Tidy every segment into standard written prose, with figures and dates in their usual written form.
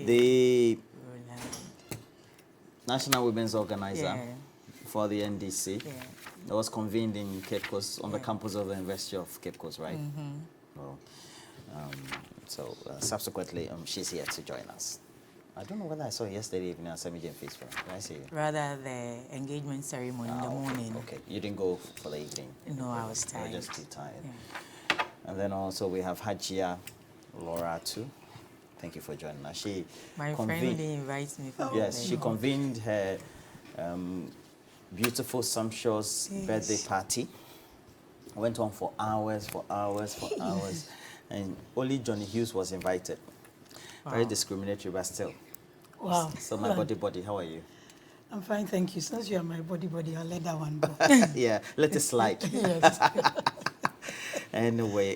The National Women's Organizer for the NDC. It was convened in Cape Coast on the campus of the University of Cape Coast, right? Well, subsequently, she's here to join us. I don't know whether I saw her yesterday evening at Semi Jane Feast. Did I see you? Rather, the engagement ceremony in the morning. Okay, you didn't go for the evening? No, I was tired. You were just too tired. Yeah. And then also we have Hajia Laura too. Thank you for joining us. My friend really invites me. Yes, she convened her beautiful, sumptuous birthday party. Went on for hours, and only Johnny Hughes was invited. Wow. Very discriminatory, but still. Wow. So my body, how are you? I'm fine, thank you. Since you are my body, I'll let that one go. Yeah, let it slide. Yes. Anyway,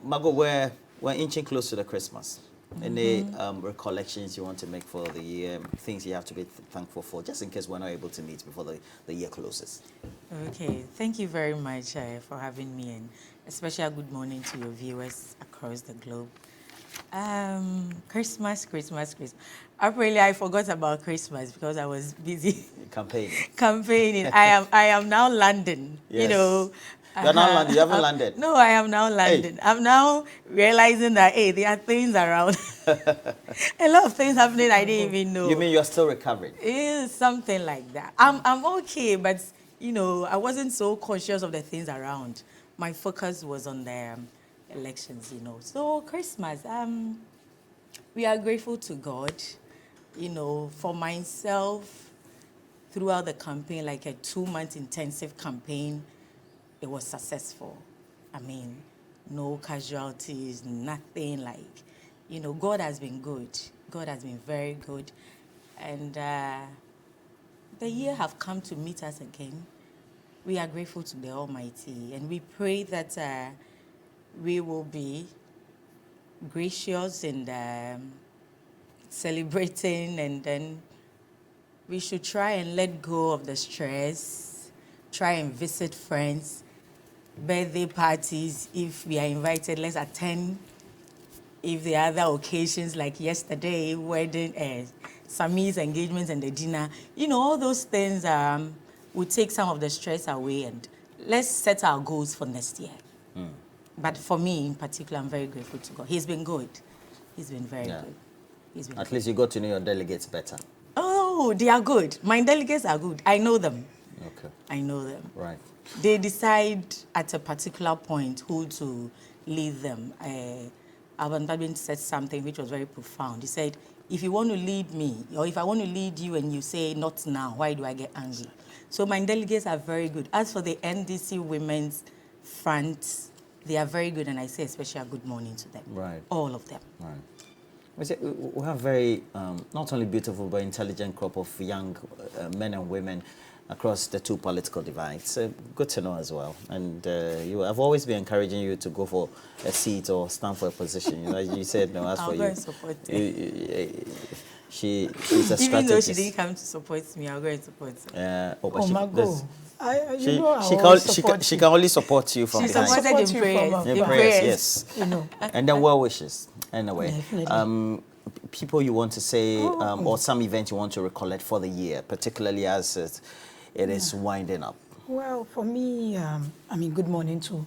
Margot, we're inching close to the Christmas. Any recollections you want to make for the year, things you have to be thankful for, just in case we're not able to meet before the year closes? Okay, thank you very much for having me, and especially a good morning to your viewers across the globe. Christmas. Apparently, I forgot about Christmas because I was busy campaigning. I am now London. Yes. You know. You're not landed. You haven't landed. No, I am now landed. Hey. I'm now realizing that there are things around. A lot of things happening I didn't even know. You mean you're still recovering? It's something like that. I'm okay, but I wasn't so conscious of the things around. My focus was on the elections, So Christmas, we are grateful to God, for myself, throughout the campaign, like a 2-month intensive campaign, it was successful. I mean, no casualties, nothing like, God has been good. God has been very good. And the year have come to meet us again. We are grateful to the Almighty, and we pray that we will be gracious in celebrating, and then we should try and let go of the stress, try and visit friends, birthday parties. If we are invited, let's attend. If there are other occasions like yesterday, wedding, Sammy's engagements and the dinner, all those things will take some of the stress away, and let's set our goals for next year. But for me in particular, I'm very grateful to God. He's been good. He's been very good. He's been At least you got to know your delegates better. Oh, they are good. My delegates are good. I know them. Okay. I know them. Right. They decide at a particular point who to lead them. Alban Babin said something which was very profound. He said, if you want to lead me, or if I want to lead you and you say not now, why do I get angry? So my delegates are very good. As for the NDC Women's Front, they are very good, and I say especially a good morning to them. Right. All of them. Right. We have very, not only beautiful, but intelligent crop of young men and women across the two political divides. Good to know as well. And I've always been encouraging you to go for a seat or stand for a position. You said no. As for you, I'll go and support you. She's a strategist. Even though she didn't come to support me, I'll go and support her. She can only support you from behind. She supported in prayers. In prayers, yes. And then well wishes. Anyway, people you want to say, or some event you want to recollect for the year, particularly as it is winding up. Well, for me, good morning to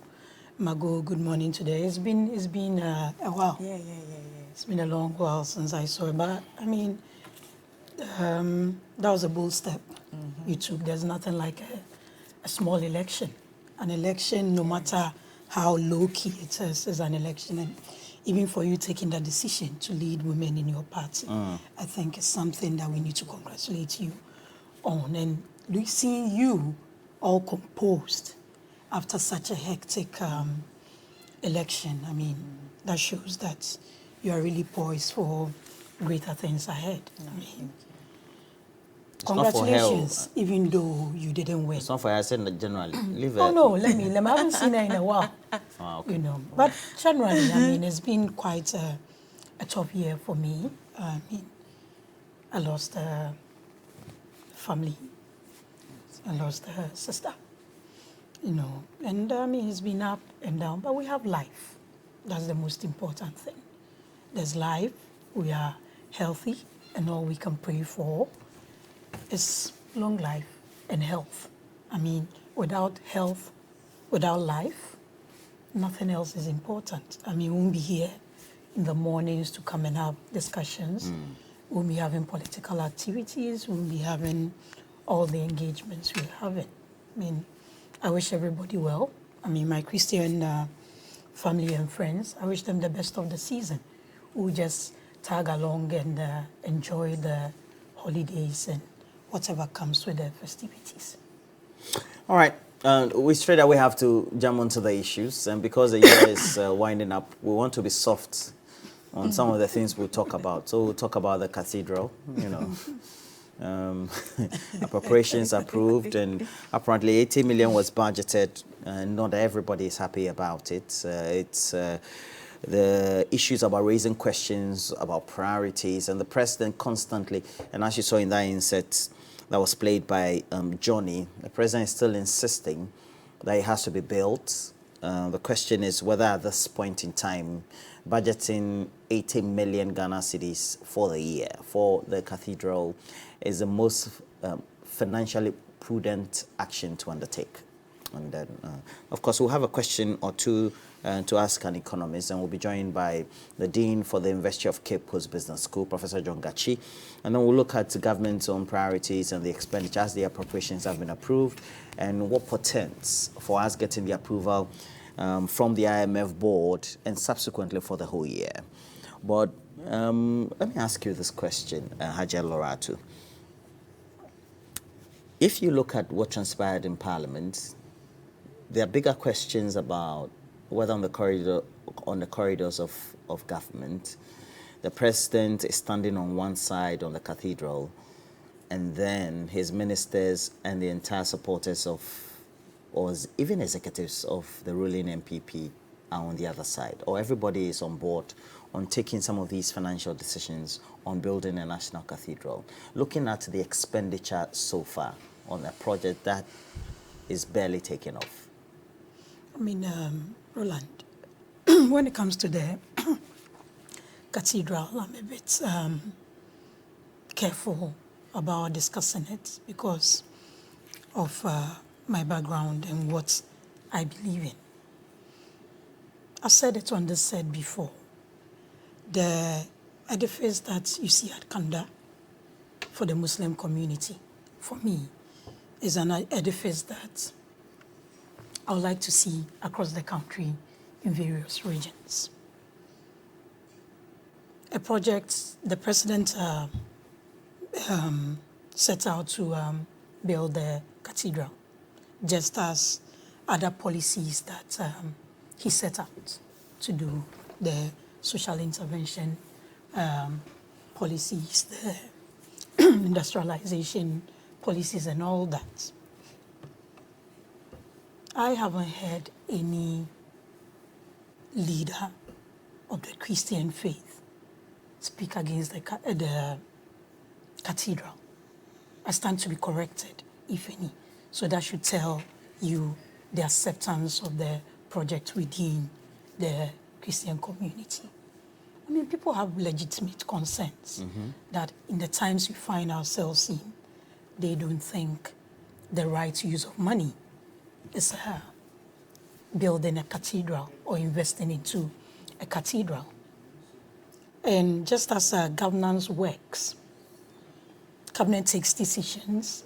Margot. Good morning today. It's been a while. Yeah. It's been a long while since I saw it, but that was a bold step you took. There's nothing like a small election. An election, no matter how low-key it is an election. And even for you taking that decision to lead women in your party, I think it's something that we need to congratulate you on. And seeing you all composed after such a hectic election, that shows that you are really poised for greater things ahead. Congratulations, even though you didn't win. It's not for her, I said generally. No, let me. I haven't seen her in a while. Okay. But generally, it's been quite a tough year for me. I lost a family. I lost a sister. And it's been up and down, but we have life. That's the most important thing. There's life. We are healthy, and all we can pray for is long life and health. I mean, without health, without life, nothing else is important. I mean, we won't be here in the mornings to come and have discussions. We won't be having political activities. We won't be having all the engagements we're having. I mean, I wish everybody well. I mean, my Christian family and friends, I wish them the best of the season. We'll just tag along and enjoy the holidays and whatever comes with the festivities. All right. We straight away have to jump onto the issues. And because the year is winding up, we want to be soft on some of the things we'll talk about. So we'll talk about the cathedral, you know. Appropriations approved, and apparently 80 million was budgeted, and not everybody is happy about it. It's the issues about raising questions about priorities, and the president constantly, and as you saw in that insert that was played by Johnny, the president is still insisting that it has to be built. The question is whether at this point in time, budgeting 80 million Ghana cedis for the year for the cathedral is the most financially prudent action to undertake. And then, of course, we'll have a question or two to ask an economist, and we'll be joined by the Dean for the University of Cape Coast Business School, Professor John Gachi. And then we'll look at the government's own priorities and the expenditure as the appropriations have been approved, and what portends for us getting the approval from the IMF board and subsequently for the whole year. But let me ask you this question, Haja Loratu. If you look at what transpired in Parliament, there are bigger questions about whether on the corridors of government, the president is standing on one side on the cathedral, and then his ministers and the entire supporters of, or even executives of the ruling MPP are on the other side, or everybody is on board on taking some of these financial decisions on building a national cathedral. Looking at the expenditure so far on a project that is barely taken off. I mean, Roland, when it comes to the cathedral, I'm a bit careful about discussing it because of my background and what I believe in. I've said it on this set before. The edifice that you see at Kanda for the Muslim community, for me, is an edifice that I would like to see across the country in various regions. A project the president set out to build the cathedral, just as other policies that he set out to do, the social intervention policies, the industrialization policies and all that. I haven't heard any leader of the Christian faith speak against the cathedral. I stand to be corrected, if any. So that should tell you the acceptance of the project within the Christian community. I mean, people have legitimate concerns that in the times we find ourselves in, they don't think the right use of money is building a cathedral or investing into a cathedral. And just as governance works, cabinet takes decisions,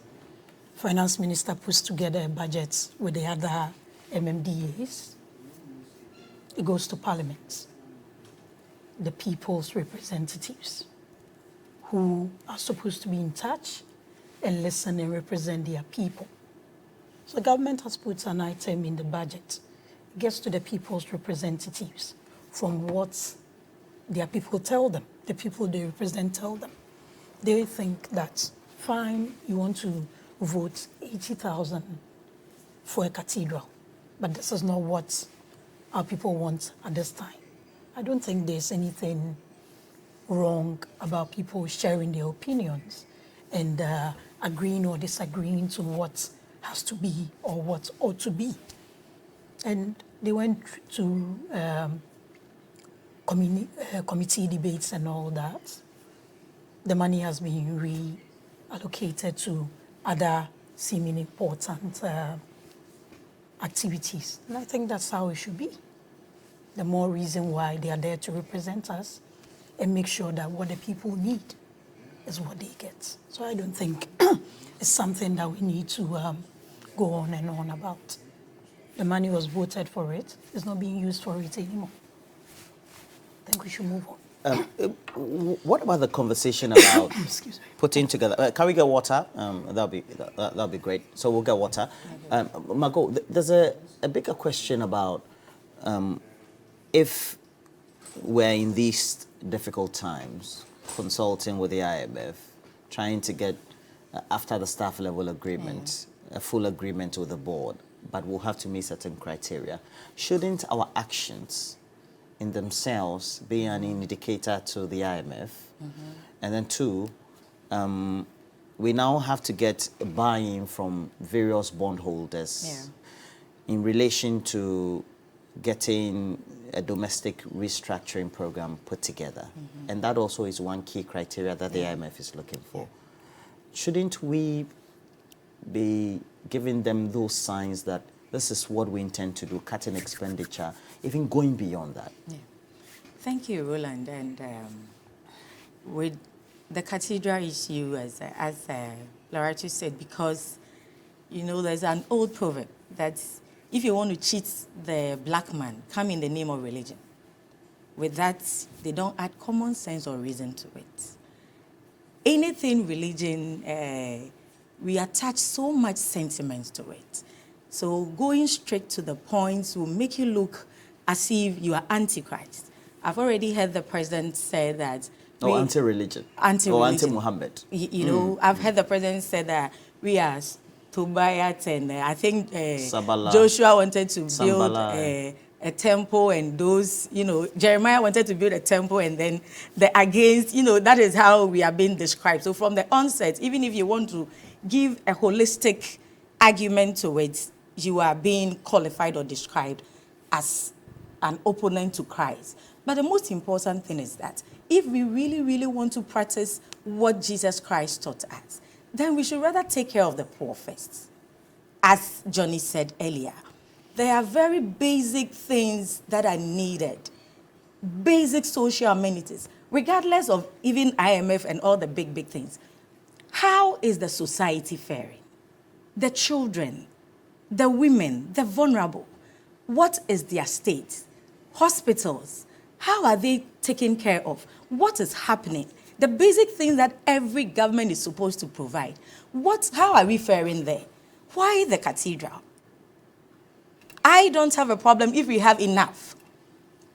finance minister puts together a budget with the other MMDAs, it goes to parliament, the people's representatives, who are supposed to be in touch and listen and represent their people. So the government has put an item in the budget. It gets to the people's representatives from what their people tell them, the people they represent tell them. They think that, fine, you want to vote 80,000 for a cathedral, but this is not what our people want at this time. I don't think there's anything wrong about people sharing their opinions and agreeing or disagreeing to what has to be or what ought to be. And they went to committee debates and all that. the money has been reallocated to other seemingly important activities. And I think that's how it should be. The more reason why they are there to represent us and make sure that what the people need is what they get. So I don't think it's something that we need to go on and on about. The money was voted for it. It's not being used for it anymore. I think we should move on. What about the conversation about Excuse me. putting together? Can we get water? That'll be great. So we'll get water. Margot, there's a bigger question about if we're in these difficult times, consulting with the IMF, trying to get after the staff level agreement, a full agreement with the board, but we'll have to meet certain criteria. Shouldn't our actions in themselves be an indicator to the IMF? And then two, we now have to get a buy-in from various bondholders in relation to getting a domestic restructuring program put together. And that also is one key criteria that the IMF is looking for. Shouldn't we be giving them those signs that this is what we intend to do, cutting expenditure, even going beyond that? Thank you, Roland. And with the cathedral issue, as Loretta said, because, you know, there's an old proverb that if you want to cheat the black man, come in the name of religion. With that, they don't add common sense or reason to it. Anything religion, we attach so much sentiment to it. So going straight to the point will make you look as if you are antichrist. I've already heard the president say that. Oh, anti-religion. Anti-religion. Or anti-Muhammad. You know, I've heard the president say that we are Tobiah and I think Joshua wanted to build a temple, and those, you know, Jeremiah wanted to build a temple, and then the against, you know, that is how we are being described. So from the onset, even if you want to give a holistic argument to it, you are being qualified or described as an opponent to Christ. But the most important thing is that if we really, really want to practice what Jesus Christ taught us, then we should rather take care of the poor first. As Johnny said earlier, there are very basic things that are needed, basic social amenities, regardless of even IMF and all the big, big things. How is the society faring? The children, the women, the vulnerable, what is their state? Hospitals, how are they taken care of? What is happening? The basic things that every government is supposed to provide. How are we faring there? Why the cathedral? I don't have a problem if we have enough.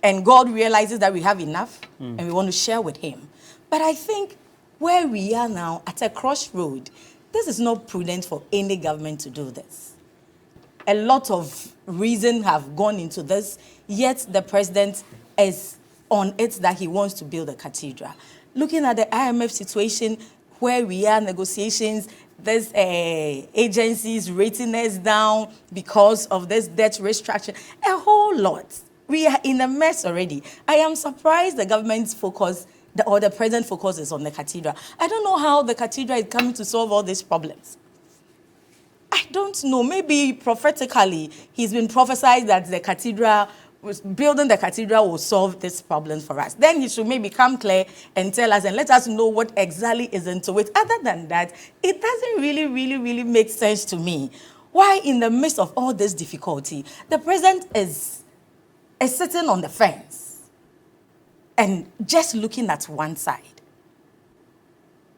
And God realizes that we have enough and we want to share with him. But I think where we are now at a crossroad, this is not prudent for any government to do this. A lot of reasons have gone into this, yet the president is on it that he wants to build a cathedral. Looking at the IMF situation, where we are, negotiations, there's agencies rating us down because of this debt restructuring, a whole lot. We are in a mess already. I am surprised the government's focus, or the president's focus is on the cathedral. I don't know how the cathedral is coming to solve all these problems. I don't know. Maybe prophetically, he's been prophesied that the cathedral, building the cathedral will solve this problem for us. Then he should maybe come clear and tell us and let us know what exactly is into it. Other than that, it doesn't really make sense to me. Why in the midst of all this difficulty, the president is sitting on the fence and just looking at one side?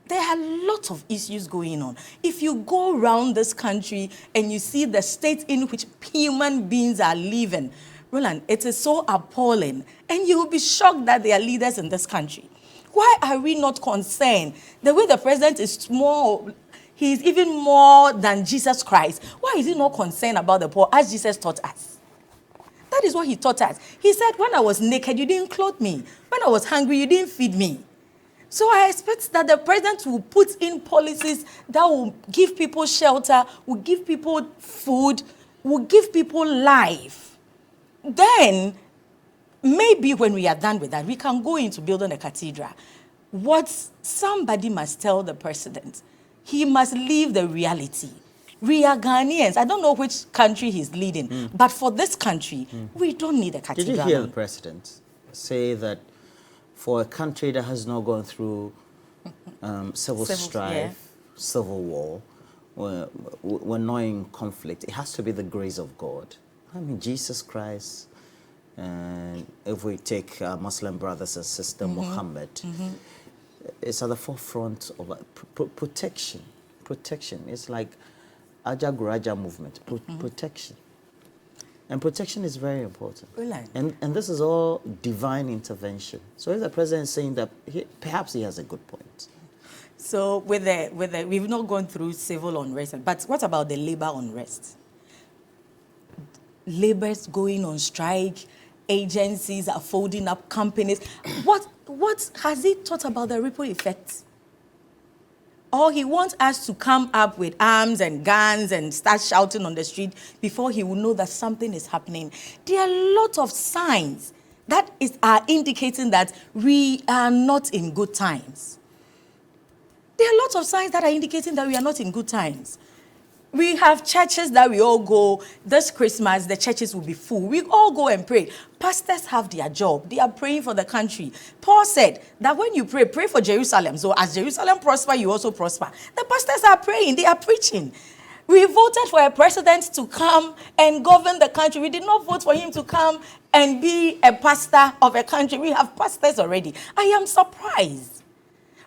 There are lots of issues going on. If you go around this country and you see the state in which human beings are living, Roland, it is so appalling. And you will be shocked that there are leaders in this country. Why are we not concerned? The way the president is more, he is even more than Jesus Christ. Why is he not concerned about the poor as Jesus taught us? That is what he taught us. He said, when I was naked, you didn't clothe me. When I was hungry, you didn't feed me. So I expect that the president will put in policies that will give people shelter, will give people food, will give people life. Then, maybe when we are done with that, we can go into building a cathedral. what somebody must tell the president. He must leave the reality. We are Ghanaians. I don't know which country he's leading, but for this country, we don't need a cathedral. Did you hear the president say that for a country that has not gone through civil strife, civil war, we're not in conflict, it has to be the grace of God? I mean, Jesus Christ, and if we take our Muslim brothers and sisters, Muhammad, it's at the forefront of protection. Protection. It's like Aja Guraja movement, protection. And protection is very important. Brilliant. And this is all divine intervention. So if the president is saying that, perhaps he has a good point. So with the we've not gone through civil unrest, but what about the labor unrest? Labor's going on strike, agencies are folding up companies. What has he thought about the ripple effects? Or he wants us to come up with arms and guns and start shouting on the street before he will know that something is happening. There are a lot of signs that are indicating that we are not in good times. There are lots of signs that are indicating that we are not in good times. We have churches that we all go. This Christmas, the churches will be full. We all go and pray. Pastors have their job. They are praying for the country. Paul said that when you pray, pray for Jerusalem. So as Jerusalem prosper, you also prosper. The pastors are praying. They are preaching. We voted for a president to come and govern the country. We did not vote for him to come and be a pastor of a country. We have pastors already. I am surprised.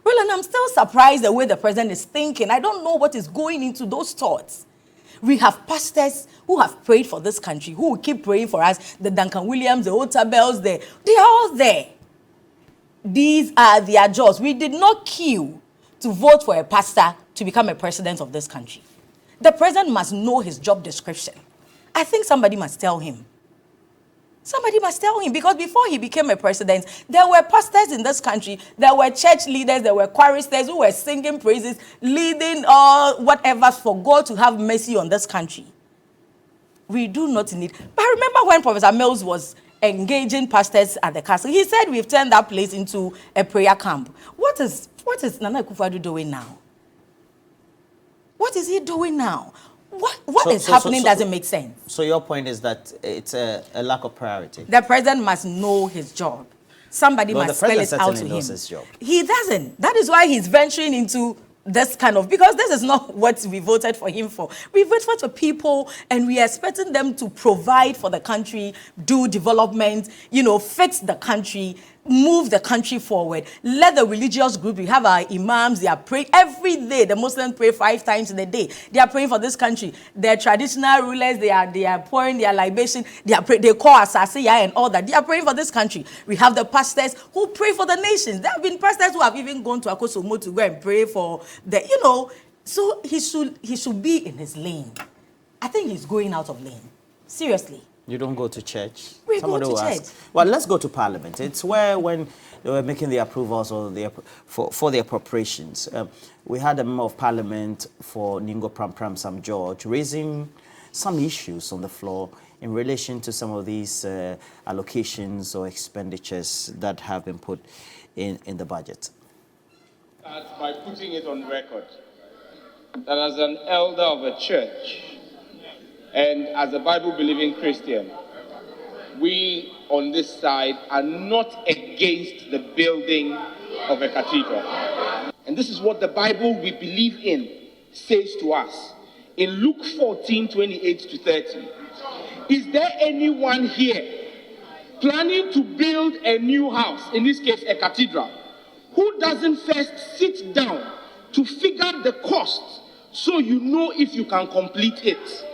Well, and I'm still surprised the way the president is thinking. I don't know what is going into those thoughts. We have pastors who have prayed for this country, who will keep praying for us. The Duncan Williams, the Otabels, they are all there. These are their jobs. We did not queue to vote for a pastor to become a president of this country. The president must know his job description. I think somebody must tell him. Somebody must tell him, because before he became a president, there were pastors in this country, there were church leaders, there were choristers who were singing praises, leading or whatever for God to have mercy on this country. We do not need. But I remember when Professor Mills was engaging pastors at the castle, he said we've turned that place into a prayer camp. What is Nana Akufo-Addo doing now? What is he doing now? What is happening doesn't make sense. So your point is that it's a lack of priority. The president must know his job. Somebody must spell it out to him. His job. He doesn't. That is why he's venturing into this kind of, because this is not what we voted for him for. We voted for people and we are expecting them to provide for the country, do development, fix the country, move the country forward. Let the religious group, we have our imams, they are praying every day. The Muslims pray 5 times in a day. They are praying for this country. Their traditional rulers, they are pouring their libation. They call Asasiya and all that. They are praying for this country. We have the pastors who pray for the nations. There have been pastors who have even gone to Akosomo to go and pray for the, so he should be in his lane. I think he's going out of lane. Seriously. You don't go to church? We go to church. Well, let's go to Parliament. It's where when they were making the approvals or for the appropriations, we had a member of Parliament for Ningo Pram Sam George raising some issues on the floor in relation to some of these allocations or expenditures that have been put in the budget. Start by putting it on record that as an elder of a church, and as a Bible-believing Christian, we on this side are not against the building of a cathedral. And this is what the Bible we believe in says to us. In Luke 14:28-30, is there anyone here planning to build a new house, in this case a cathedral, who doesn't first sit down to figure the cost so you know if you can complete it?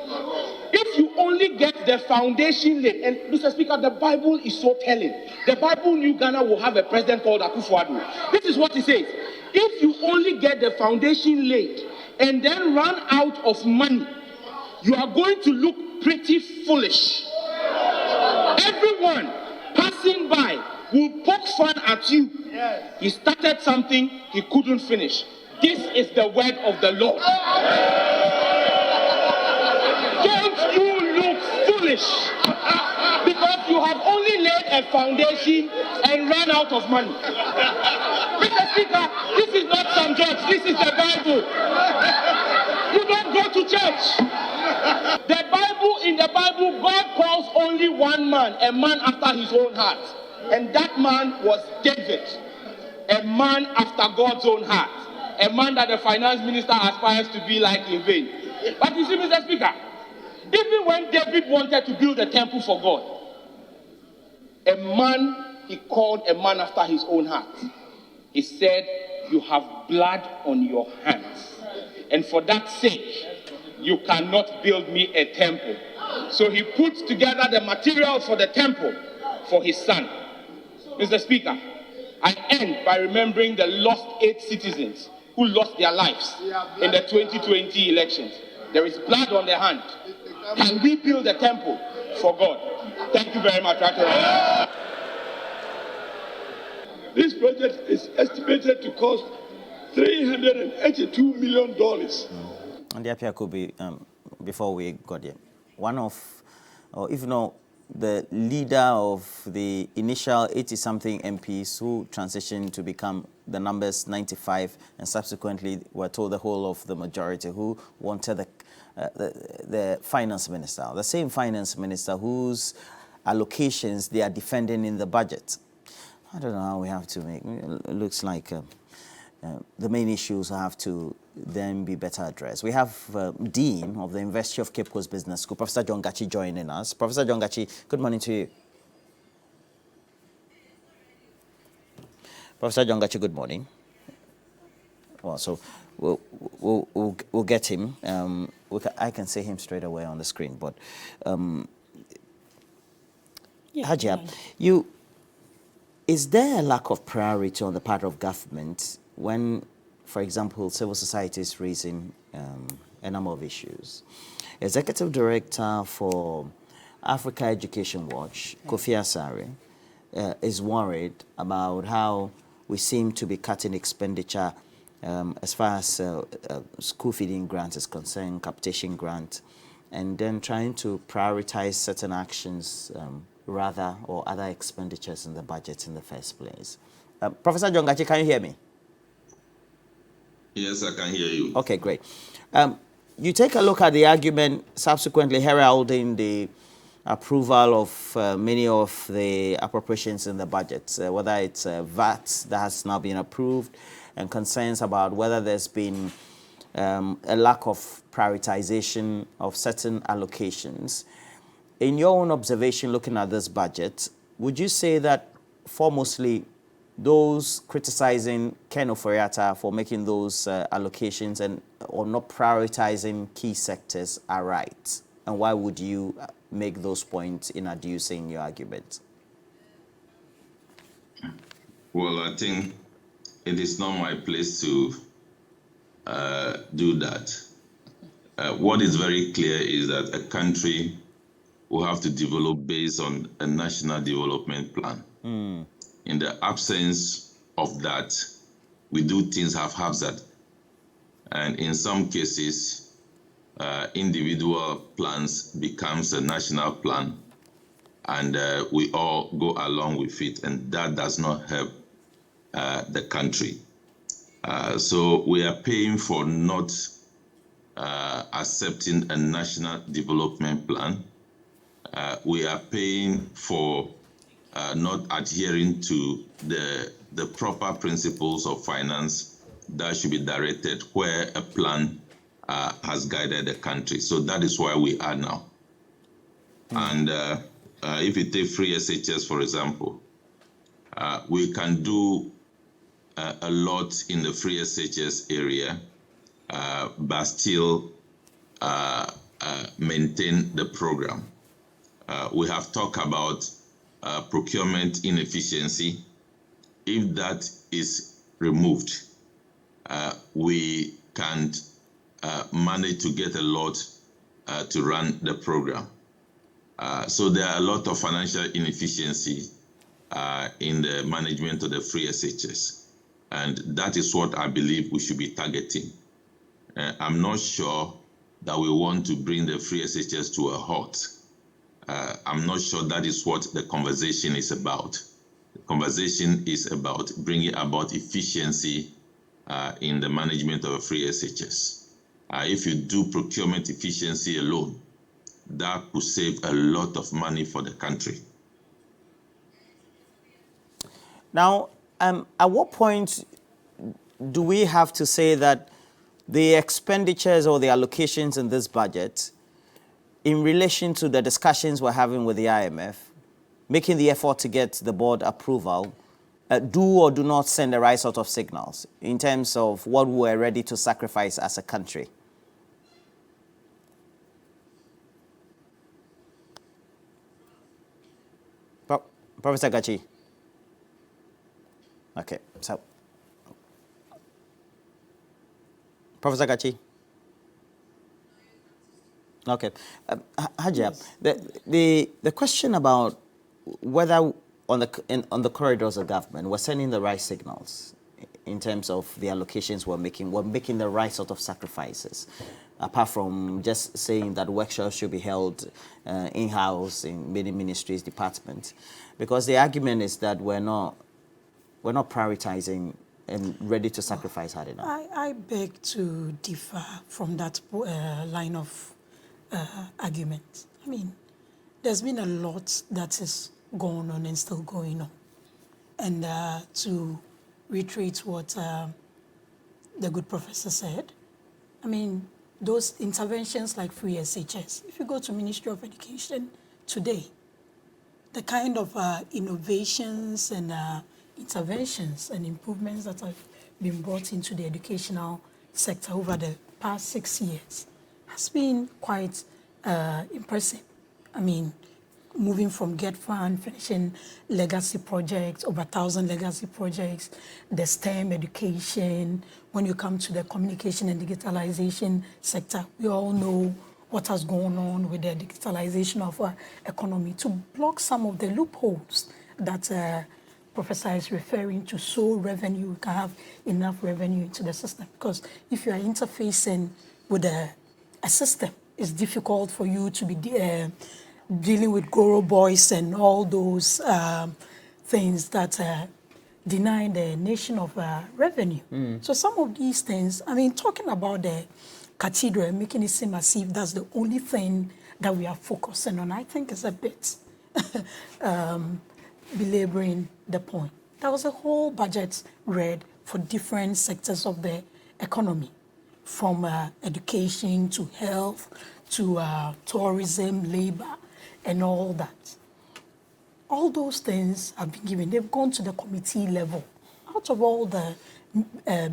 If you only get the foundation laid, and Mr. Speaker, the Bible is so telling. The Bible knew Ghana will have a president called Akufo-Addo. This is what it says. If you only get the foundation laid and then run out of money, you are going to look pretty foolish. Everyone passing by will poke fun at you. He started something he couldn't finish. This is the word of the Lord. Don't you look foolish because you have only laid a foundation and run out of money. Mr. Speaker, this is not some church. This is the Bible. You don't go to church. In the Bible, God calls only one man, a man after his own heart. And that man was David, a man after God's own heart. A man that the finance minister aspires to be like in vain. But you see, Mr. Speaker, even when David wanted to build a temple for God, he called a man after his own heart. He said, you have blood on your hands. And for that sake, you cannot build me a temple. So he puts together the materials for the temple for his son. Mr. Speaker, I end by remembering the lost 8 citizens who lost their lives in the 2020 elections. There is blood on their hand. Can we build a temple for God? Thank you very much, Dr. This project is estimated to cost $382 million. And the appeal could be, before we got there, one of, or if not, the leader of the initial 80-something MPs who transitioned to become the numbers 95 and subsequently were told the whole of the majority, who wanted the finance minister, the same finance minister whose allocations they are defending in the budget. I don't know how we have to make it. Looks like the main issues have to then be better addressed. We have Dean of the University of Cape Coast Business School, Professor John Gachi, joining us. Professor John Gachi, good morning to you. Professor John Gachi, good morning. Well, so we'll get him. I can see him straight away on the screen, but Hajia, is there a lack of priority on the part of government when, for example, civil society is raising a number of issues? Executive Director for Africa Education Watch, Kofi Asare, is worried about how we seem to be cutting expenditure as far as school feeding grant is concerned, capitation grant, and then trying to prioritize certain actions or other expenditures in the budget in the first place. Professor John Gachi, can you hear me? Yes, I can hear you. Okay, great. You take a look at the argument subsequently heralding the approval of many of the appropriations in the budget, whether it's VAT that has now been approved, and concerns about whether there's been a lack of prioritization of certain allocations. In your own observation, looking at this budget, would you say that foremostly those criticizing Ken Oforiatta for making those allocations or not prioritizing key sectors are right? And why would you make those points in adducing your argument? Well, I think it is not my place to do that. What is very clear is that a country will have to develop based on a national development plan. In the absence of that, we do things haphazard. And in some cases, individual plans becomes a national plan, and we all go along with it, and that does not help the country. So we are paying for not accepting a national development plan. We are paying for not adhering to the proper principles of finance that should be directed where a plan has guided the country. So that is where we are now. And if you take free SHS, for example, we can do a lot in the free SHS area, but still maintain the program. We have talked about procurement inefficiency. If that is removed, we can manage to get a lot to run the program. So there are a lot of financial inefficiency in the management of the free SHS. And that is what I believe we should be targeting. I'm not sure that we want to bring the free SHS to a halt. I'm not sure that is what the conversation is about. conversation is about bringing about efficiency in the management of a free SHS. If you do procurement efficiency alone, that could save a lot of money for the country. Now, at what point do we have to say that the expenditures or the allocations in this budget, in relation to the discussions we're having with the IMF, making the effort to get the board approval, do or do not send the right sort of signals in terms of what we're ready to sacrifice as a country? Professor Gachi. Okay, so Professor Gachi. Okay, Hajia, yes. The question about whether on the corridors of government we're sending the right signals in terms of the allocations we're making the right sort of sacrifices, apart from just saying that workshops should be held in-house in many ministries, departments, because the argument is that we're not prioritizing and ready to sacrifice hard enough. I beg to differ from that line of argument. I mean, there's been a lot that is going on and still going on. And to reiterate what the good professor said, I mean, those interventions like free SHS, if you go to Ministry of Education today, the kind of innovations and interventions and improvements that have been brought into the educational sector over the past 6 years has been quite impressive. I mean, moving from Get Fund, finishing legacy projects, over 1,000 legacy projects, the STEM education. When you come to the communication and digitalization sector, we all know what has gone on with the digitalization of our economy to block some of the loopholes that Professor is referring to, so revenue, we can have enough revenue into the system. Because if you are interfacing with a system, it's difficult for you to be dealing with Goro boys and all those things that deny the nation of revenue. So some of these things, I mean, talking about the Cathedral, making it seem as if that's the only thing that we are focusing on, I think is a bit belaboring the point. There was a whole budget read for different sectors of the economy, from education to health to tourism, labor, and all that. All those things have been given. They've gone to the committee level. Out of all the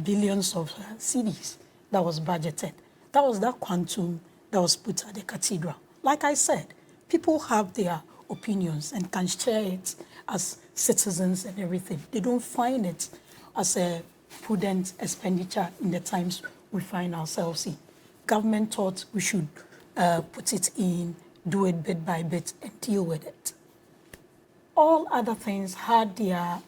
billions of cedis that was budgeted, that was that quantum that was put at the Cathedral. Like I said, people have their opinions and can share it as citizens and everything. They don't find it as a prudent expenditure in the times we find ourselves in. Government thought we should put it in, do it bit by bit, and deal with it. All other things had their,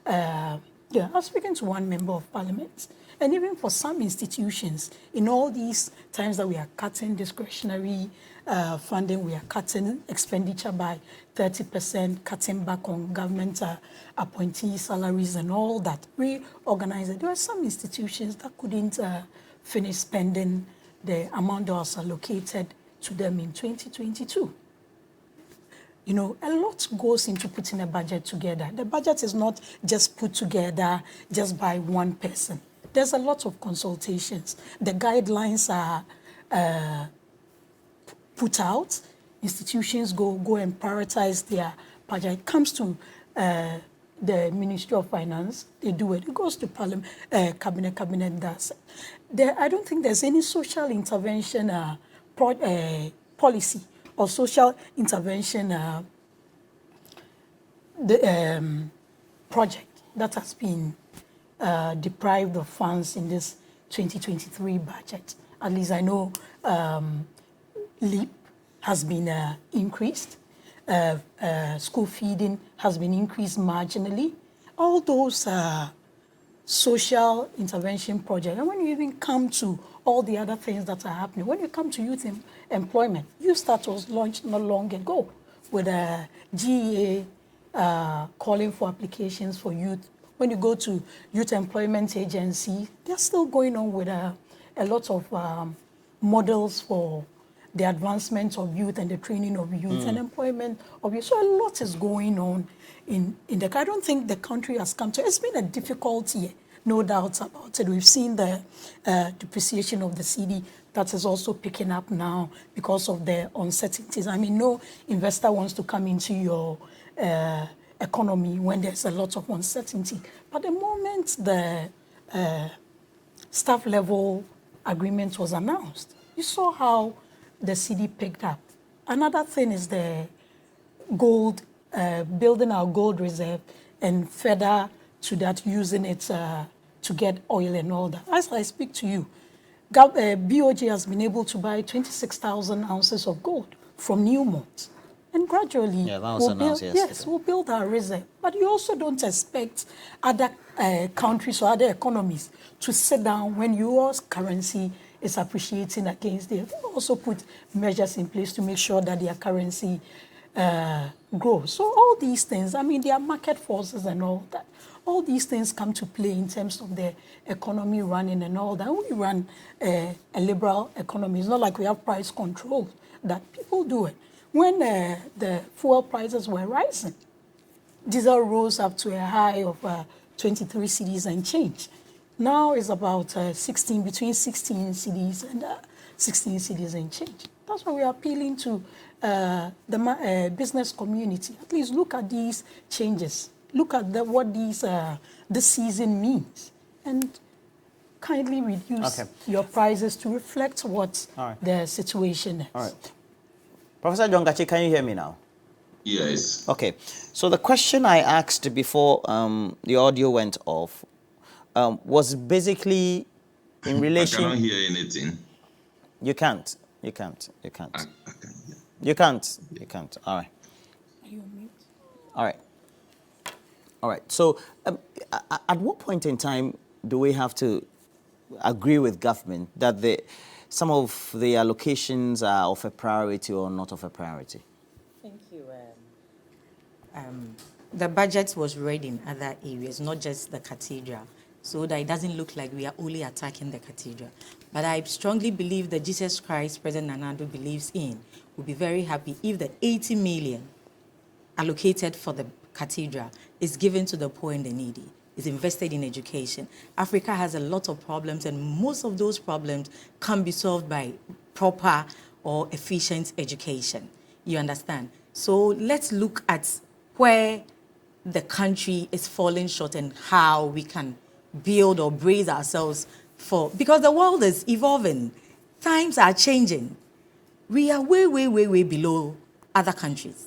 I was speaking to one member of parliament, and even for some institutions, in all these times that we are cutting discretionary funding, we are cutting expenditure by 30%, cutting back on government appointee salaries and all that, reorganizing. There were some institutions that couldn't finish spending the amount that was allocated to them in 2022. You know, a lot goes into putting a budget together. The budget is not just put together just by one person. There's a lot of consultations. The guidelines are put out. Institutions go and prioritize their budget. It comes to the Ministry of Finance, they do it. It goes to Parliament, Cabinet does it. I don't think there's any social intervention policy or social intervention project that has been deprived of funds in this 2023 budget. At least I know LEAP has been increased. School feeding has been increased marginally. All those social intervention projects. And when you even come to all the other things that are happening, when you come to youth employment, Youth Start was launched not long ago with GHc80M calling for applications for youth. When you go to Youth Employment Agency, they're still going on with a lot of models for the advancement of youth and the training of youth and employment of youth. So a lot is going on in the. I don't think the country has come to. It's been a difficult year, no doubt about it. We've seen the depreciation of the cedi that is also picking up now because of the uncertainties. I mean, no investor wants to come into your economy when there's a lot of uncertainty. But the moment the staff level agreement was announced, you saw how the cedi picked up. Another thing is the gold, building our gold reserve and further to that using it to get oil and all that. As I speak to you, BOJ has been able to buy 26,000 ounces of gold from Newmont. And gradually, we'll build our reserve. But you also don't expect other countries or other economies to sit down when your currency is appreciating against it. They also put measures in place to make sure that their currency grows. So all these things, I mean, there are market forces and all that. All these things come to play in terms of the economy running and all that. We run a liberal economy. It's not like we have price control, that people do it. When the fuel prices were rising, diesel rose up to a high of 23 cedis and change. Now it's about between 16 cedis and 16 cedis and change. That's why we are appealing to the business community. At least look at these changes. Look at what this season means, and kindly reduce your prices to reflect what the situation is. All right. Professor John Gachi, can you hear me now? Yes. Okay. So the question I asked before the audio went off was basically in relation... I cannot hear anything. You can't. You can't. I can hear. You can't. You can't. All right. Are you on mute? All right. All right. So at what point in time do we have to agree with government that some of the allocations are of a priority or not of a priority? Thank you. The budget was read in other areas, not just the cathedral, so that it doesn't look like we are only attacking the cathedral. But I strongly believe that Jesus Christ, President Nanado believes in, will be very happy if the 80 million allocated for the cathedral is given to the poor and the needy, is invested in education. Africa has a lot of problems, and most of those problems can be solved by proper or efficient education. You understand? So let's look at where the country is falling short and how we can build or brace ourselves for, because the world is evolving. Times are changing. We are way, way, way, way below other countries.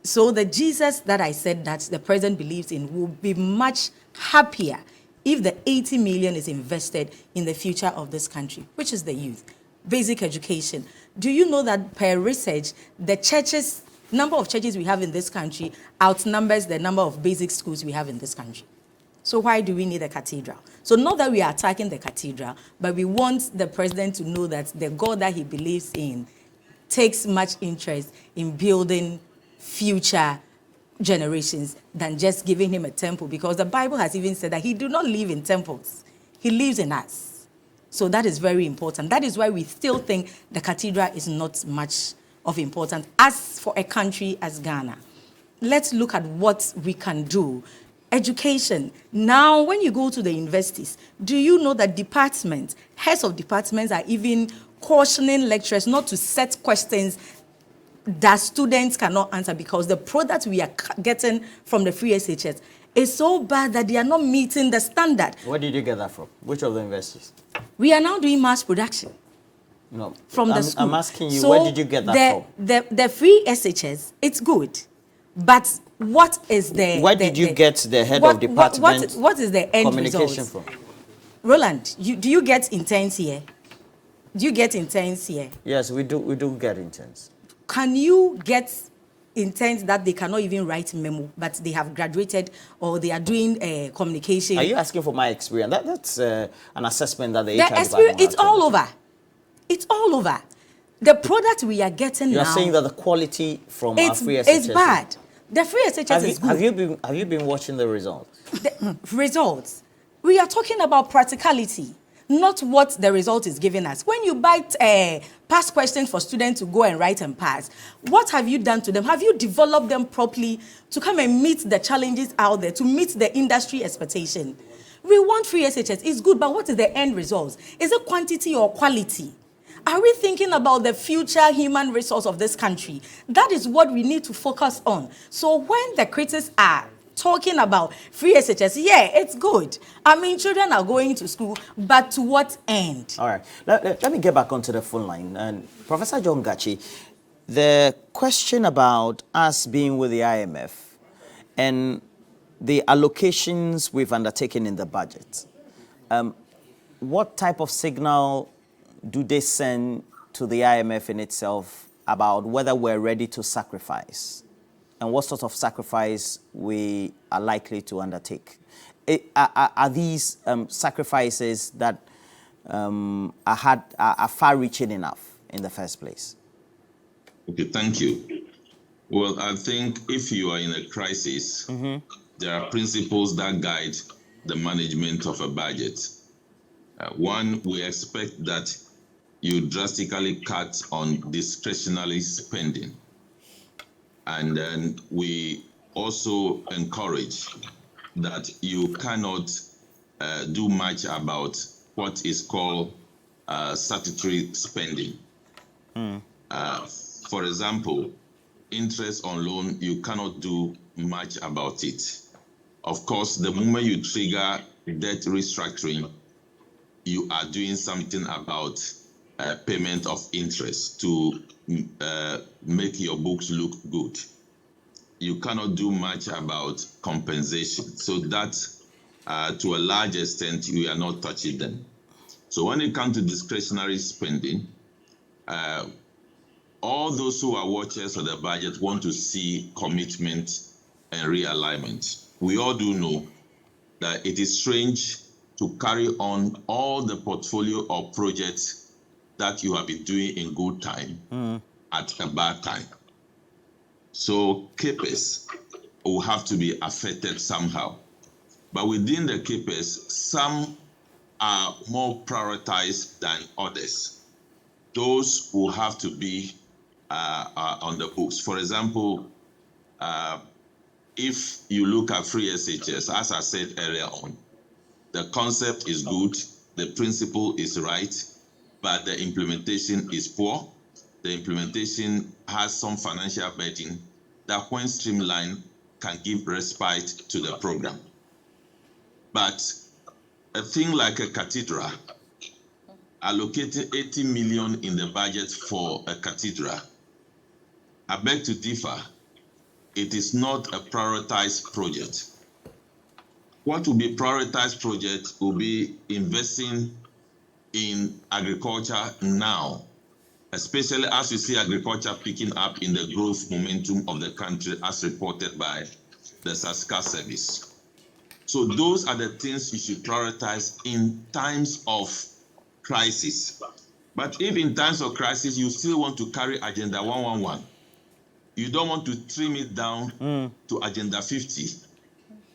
So the Jesus that I said that the president believes in will be much happier if the 80 million is invested in the future of this country, which is the youth. Basic education. Do you know that per research, the number of churches we have in this country outnumbers the number of basic schools we have in this country? So why do we need a cathedral? So not that we are attacking the cathedral, but we want the president to know that the God that he believes in takes much interest in building future generations than just giving him a temple, because the Bible has even said that he do not live in temples. He lives in us. So that is very important. That is why we still think the cathedral is not much of importance. As for a country as Ghana, let's look at what we can do. Education. Now, when you go to the universities, do you know that heads of departments are even cautioning lecturers not to set questions that students cannot answer, because the product we are getting from the free SHS is so bad that they are not meeting the standard. Where did you get that from? Which of the universities? We are now doing mass production. No. From the school. I'm asking you, where did you get that from? The free SHS, it's good. But what is the... Where did you get the head of department what is the end communication result? from? Roland, do you get interns here? Do you get interns here? Yes, we do get interns. Can you get interns that they cannot even write memo, but they have graduated or they are doing communication? Are you asking for my experience? That's an assessment that the HR department experience, it's has all over. It's all over. The product we are getting now... You're saying that the quality from our free SHS... It's bad. The free SHS is good. Have you been watching the results? The results. We are talking about practicality, not what the result is giving us. When you buy past questions for students to go and write and pass, what have you done to them? Have you developed them properly to come and meet the challenges out there, to meet the industry expectation? We want free SHS. It's good, but what is the end result? Is it quantity or quality? Are we thinking about the future human resource of this country? That is what we need to focus on. So when the critics are talking about free SHS, yeah, it's good. I mean, children are going to school, but to what end? All right. Let me get back onto the phone line. And Professor John Gachi, the question about us being with the IMF and the allocations we've undertaken in the budget, what type of signal do they send to the IMF in itself about whether we're ready to sacrifice and what sort of sacrifice we are likely to undertake? Are these sacrifices that are far-reaching enough in the first place? Okay, thank you. Well, I think if you are in a crisis, there are principles that guide the management of a budget. One, we expect that you drastically cut on discretionary spending. And then we also encourage that you cannot do much about what is called statutory spending. For example, interest on loan, you cannot do much about it. Of course, the moment you trigger debt restructuring, you are doing something about payment of interest to make your books look good. You cannot do much about compensation. So that, to a large extent, we are not touching them. So when it comes to discretionary spending, all those who are watchers of the budget want to see commitment and realignment. We all do know that it is strange to carry on all the portfolio of projects that you have been doing in good time at a bad time. So CAPEX will have to be affected somehow. But within the CAPEX, some are more prioritized than others. Those will have to be on the books. For example, if you look at free SHS, as I said earlier on, the concept is good, the principle is right, but the implementation is poor. The implementation has some financial burden that, when streamlined, can give respite to the program. But a thing like a cathedral, allocating 80 million in the budget for a cathedral, I beg to differ. It is not a prioritized project. What will be prioritized project will be investing in agriculture now, especially as we see agriculture picking up in the growth momentum of the country as reported by the SASCA service. So those are the things you should prioritize in times of crisis. But if in times of crisis you still want to carry Agenda 111, you don't want to trim it down to Agenda 50,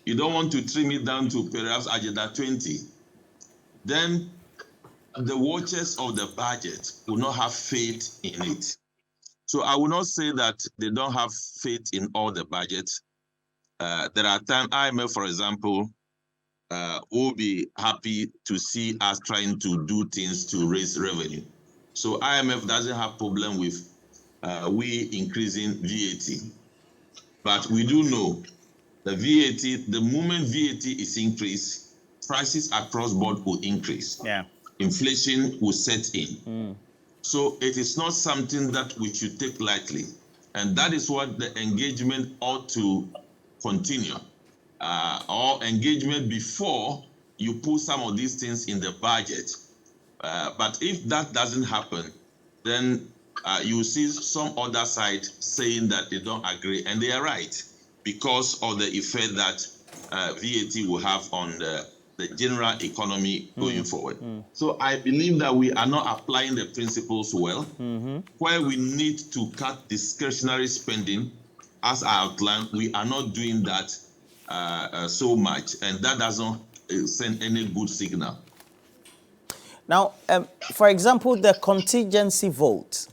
you don't want to trim it down to perhaps Agenda 20, then the watchers of the budget will not have faith in it. So I will not say that they don't have faith in all the budgets. There are times, IMF, for example, will be happy to see us trying to do things to raise revenue. So IMF doesn't have problem with we increasing VAT. But we do know the VAT, the moment VAT is increased, prices across board will increase. Yeah. Inflation will set in. So it is not something that we should take lightly. And that is what the engagement ought to continue. Or engagement before you put some of these things in the budget. But if that doesn't happen, then you see some other side saying that they don't agree, and they are right, because of the effect that VAT will have on the general economy going forward. So I believe that we are not applying the principles well. Where we need to cut discretionary spending, as I outlined, we are not doing that so much, and that doesn't send any good signal. Now, for example, the contingency vote,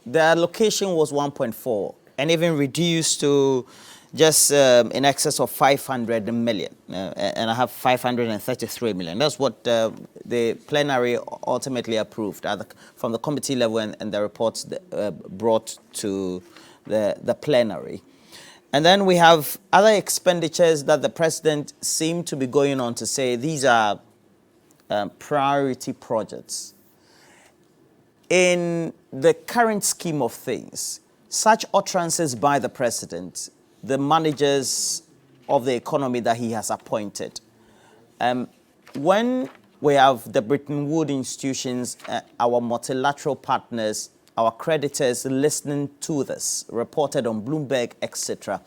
the allocation was 1.4 and even reduced to just in excess of 500 million. And I have 533 million. That's what the plenary ultimately approved from the committee level and the reports brought to the plenary. And then we have other expenditures that the president seemed to be going on to say these are priority projects. In the current scheme of things, such utterances by the president, the managers of the economy that he has appointed, when we have the Bretton Woods institutions, our multilateral partners, our creditors listening to this, reported on Bloomberg, etc.,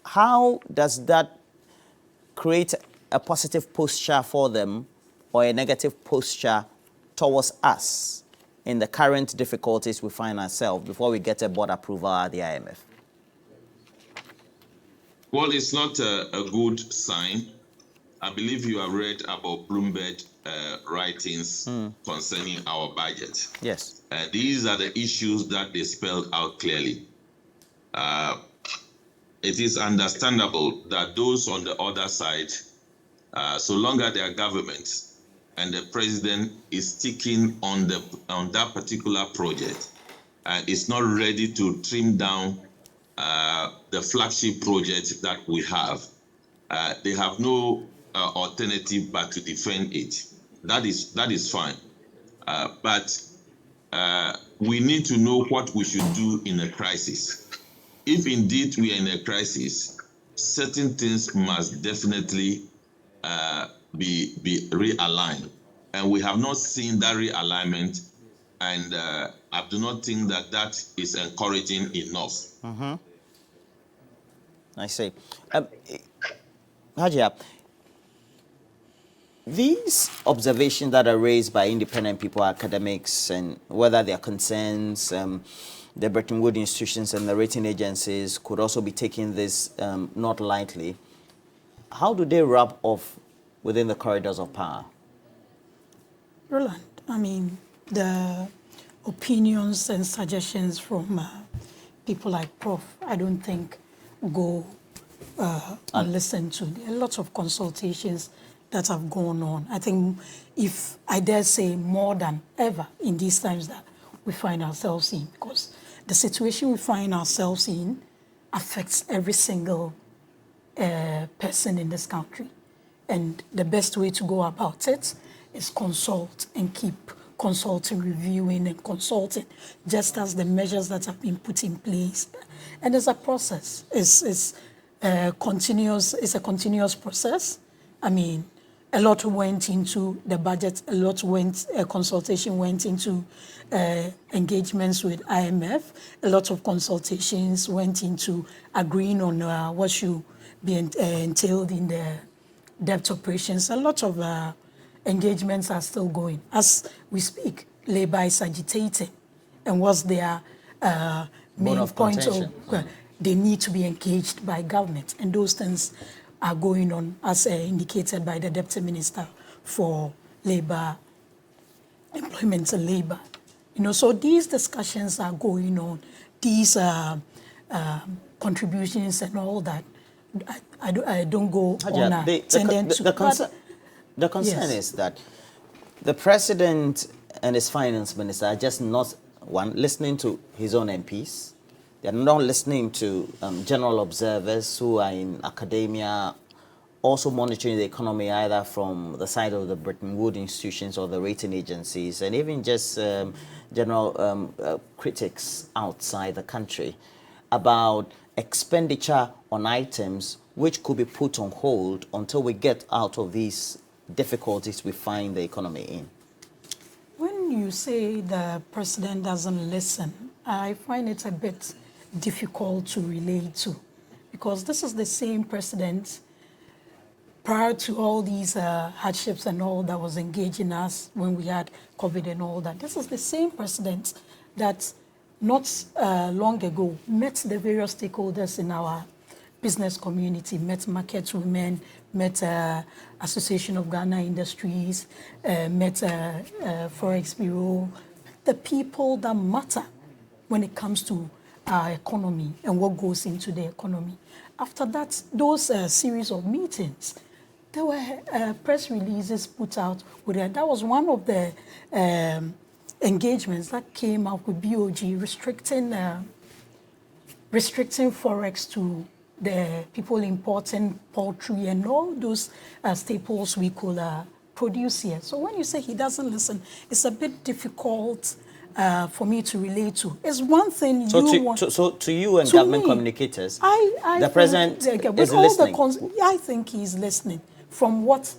how does that create a positive posture for them or a negative posture towards us in the current difficulties we find ourselves before we get a board approval at the IMF? Well, it's not a good sign. I believe you have read about Bloomberg writings concerning our budget. Yes. These are the issues that they spelled out clearly. It is understandable that those on the other side, so long as they are governments and the president is sticking on that particular project and is not ready to trim down the flagship project that we have, they have no alternative but to defend it. That is fine. But we need to know what we should do in a crisis. If indeed we are in a crisis, certain things must definitely be realigned. And we have not seen that realignment, and I do not think that is encouraging enough. Mm-hmm. I see. Hajia, these observations that are raised by independent people, academics, and whether they are concerns, the Bretton Woods institutions and the rating agencies could also be taking this not lightly. How do they rub off within the corridors of power? Roland, I mean, the opinions and suggestions from people like Prof, I don't think go unlistened to. There are lots of consultations that have gone on. I think, if I dare say, more than ever in these times that we find ourselves in, because the situation we find ourselves in affects every single person in this country. And the best way to go about it is consult and keep consulting, reviewing and consulting, just as the measures that have been put in place. And it's a process. It's a continuous process. I mean, a lot went into the budget, consultation went into engagements with IMF, a lot of consultations went into agreeing on what should be entailed in the debt operations. A lot of engagements are still going. As we speak, Labour is agitating, and what's their main point of they need to be engaged by government, and those things are going on, as indicated by the Deputy Minister for Labour, Employment and Labour. You know, so these discussions are going on. These contributions and all that. I don't go on the concern is that the president and his finance minister are just not listening to his own MPs. They're not listening to general observers who are in academia, also monitoring the economy either from the side of the Bretton Woods institutions or the rating agencies, and even just general critics outside the country about expenditure on items which could be put on hold until we get out of these difficulties we find the economy in. When you say the president doesn't listen, I find it a bit difficult to relate to, because this is the same president prior to all these hardships and all that was engaging us when we had COVID and all that. This is the same president that not long ago, met the various stakeholders in our business community, met market women, met Association of Ghana Industries, met Forex Bureau, the people that matter when it comes to our economy and what goes into the economy. After that, those series of meetings, there were press releases put out with it. That was one of the engagements that came up with BOG restricting Forex to the people importing poultry and all those staples we could produce here. So when you say he doesn't listen, it's a bit difficult for me to relate to. It's one thing so to you and government communicators, the president is listening. I think he's listening from what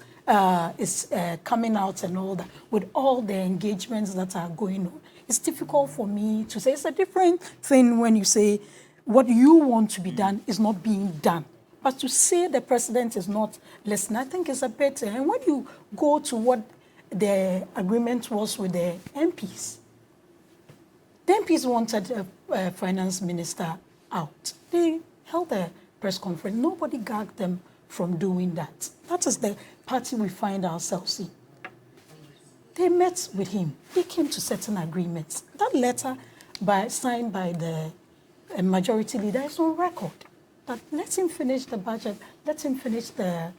is coming out and all that, with all the engagements that are going on. It's difficult for me to say. It's a different thing when you say what you want to be done is not being done. But to say the president is not listening, I think is a bit, and when you go to what the agreement was with the MPs wanted a finance minister out. They held a press conference. Nobody gagged them from doing that. That is the party we find ourselves in. They met with him. They came to certain agreements. That letter signed by the majority leader is on record. That let him finish the budget, let him finish the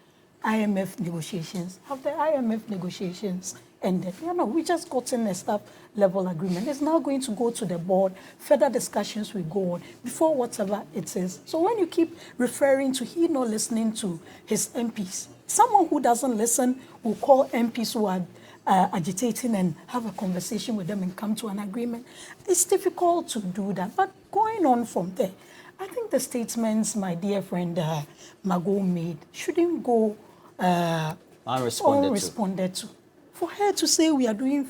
IMF negotiations. Have the IMF negotiations ended? We just got in a staff level agreement. It's now going to go to the board. Further discussions will go on before whatever it is. So when you keep referring to he not listening to his MPs, someone who doesn't listen will call MPs who are agitating and have a conversation with them and come to an agreement. It's difficult to do that. But going on from there, I think the statements my dear friend Margot made shouldn't go unresponded to. For her to say we are doing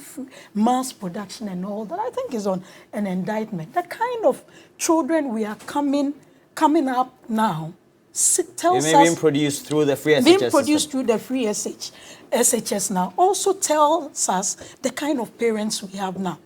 mass production and all that, I think is on an indictment. The kind of children we are coming up now tells us... being produced through the free SHS being produced system. through the free SHS now also tells us the kind of parents we have now.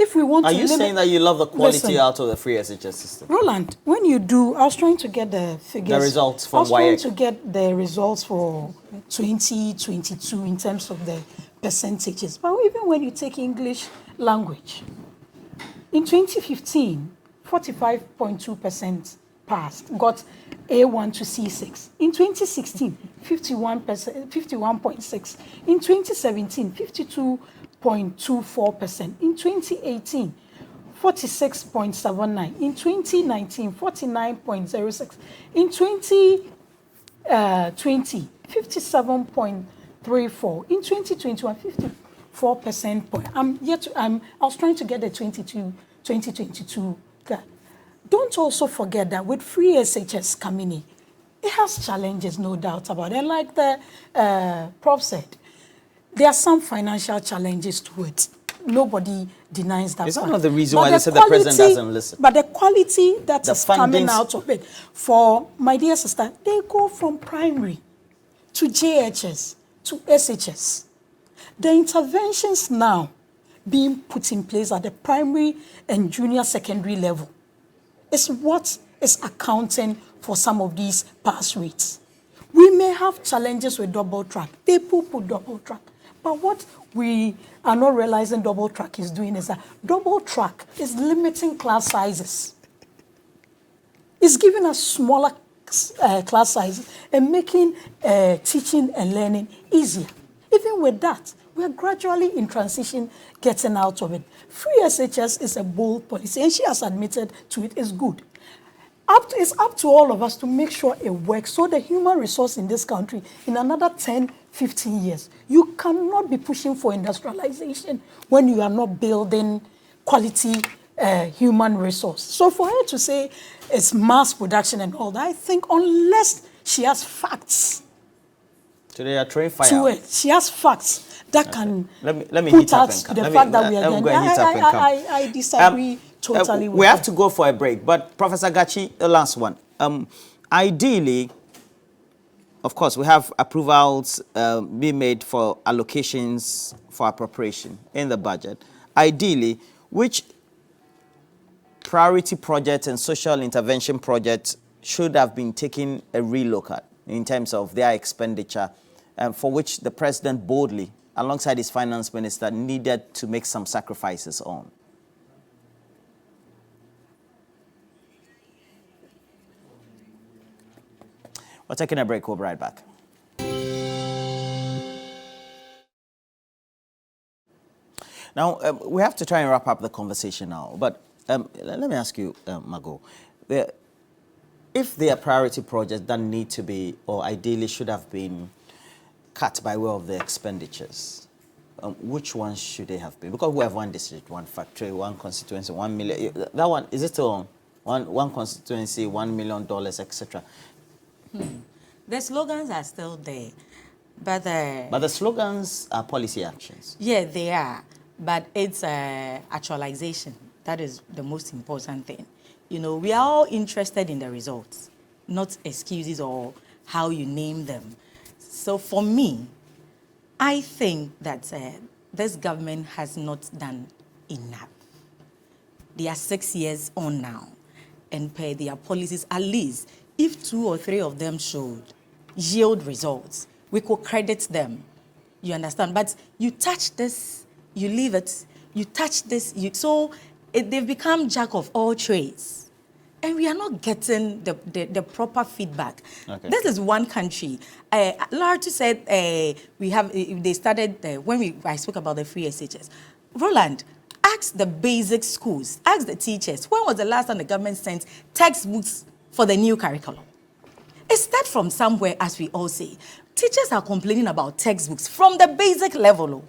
If we want Are you saying that you love the quality out of the free SHS system? Roland, when you do, I was trying to get the figures. The results from I was trying WAEC. to get the results for 2022 in terms of the percentages. But even when you take English language, in 2015, 45.2% passed, got A1 to C6. In 2016, 51.6%. In 2017, 52.24%. In 2018, 46.79%. In 2019, 49.06%. In 2020, 57.34%. In 2021, 54%. I was trying to get the 2022. Don't also forget that with free SHS coming in, it has challenges, no doubt about it. And like the Prof said, there are some financial challenges to it. Nobody denies that. Is that not the reason why they said the president doesn't listen? But the quality that is coming out of it, for my dear sister, they go from primary to GHs to SHS. The interventions now being put in place at the primary and junior secondary level is what is accounting for some of these pass rates. We may have challenges with double track. They put double track. But what we are not realizing double track is doing is that double track is limiting class sizes. It's giving us smaller class sizes and making teaching and learning easier. Even with that, we are gradually in transition getting out of it. Free SHS is a bold policy, and she has admitted to it. It's good. It's up to all of us to make sure it works so the human resource in this country, in another 10, 15 years, you cannot be pushing for industrialization when you are not building quality human resource. So for her to say it's mass production and all that, I think unless she has facts Today are throwing fire. to it, she has facts that can Let me put heat up out and come. the Let me- fact that we let are me doing. go and heat up and come. I disagree totally with we her. have to go for a break, but Professor Gachi, the last one. Ideally, of course, we have approvals being made for allocations for appropriation in the budget. Ideally, which priority projects and social intervention projects should have been taking a relook at in terms of their expenditure, for which the president boldly, alongside his finance minister, needed to make some sacrifices on? We're taking a break. We'll be right back. Now, we have to try and wrap up the conversation now, but let me ask you, Margot, if there are priority projects that need to be, or ideally should have been, cut by way of the expenditures, which ones should they have been? Because we have one district, one factory, one constituency, 1 million. That one, is it still on? One constituency, $1 million, etc. The slogans are still there, but the slogans are policy actions. Yeah, they are, but it's actualization. That is the most important thing. You know, we are all interested in the results, not excuses or how you name them. So for me, I think that this government has not done enough. They are 6 years on now, and per their policies, at least, if 2 or 3 of them should yield results, we could credit them. You understand? But you touch this, you leave it. You touch this, they've become jack of all trades. And we are not getting the proper feedback. Okay. This is one country. Larry said they started, I spoke about the free SHS. Roland, ask the basic schools, ask the teachers, when was the last time the government sent textbooks for the new curriculum? It starts from somewhere, as we all say. Teachers are complaining about textbooks from the basic level.